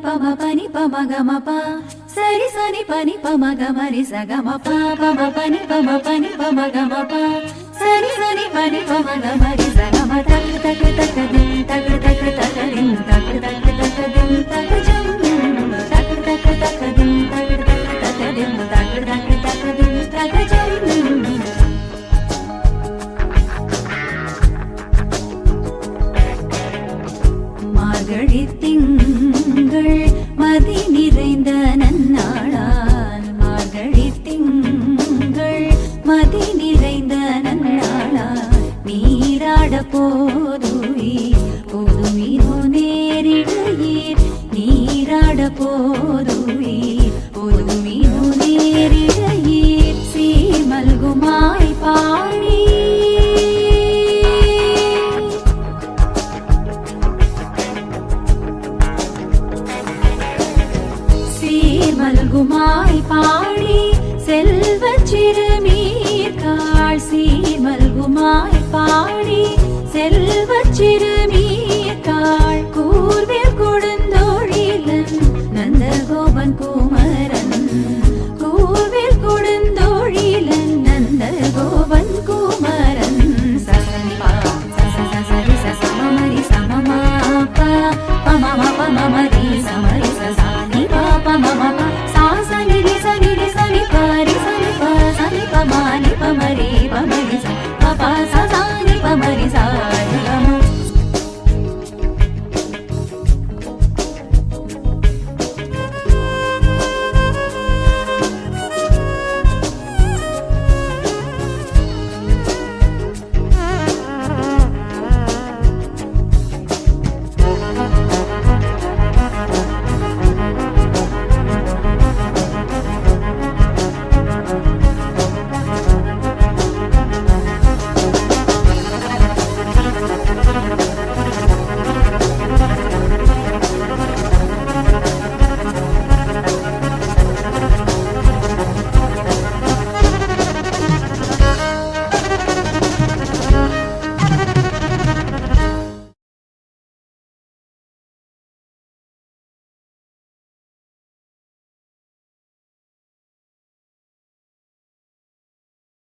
pama pani pama gama pa sari sani pani pama gama ri sa gama pa pama pani pama gama pa sari sani pani pama gama ri sa gama tak tak tak dim tak tak tak dim tak tak tak dim tak jam tak tak tak dim tak tak tak dim tak tak tak dim tak jam மார்கழி திங்கள் மதி நிறைந்த நன்னாளால் மார்கழி திங்கள் மதி நிறைந்த நன்னாளால் நீராட போதுவீர் போதுவீரோ நேரிழையீர் நீராட போதுவீர் போதுவீரோ நேரிழையீர் சீமல்குமாய் பாடி மல்குமாய் பாடி செல்வச் சிறுமீர்காள் சீர்மல்குமாய் பாடி செல்வச் சிறு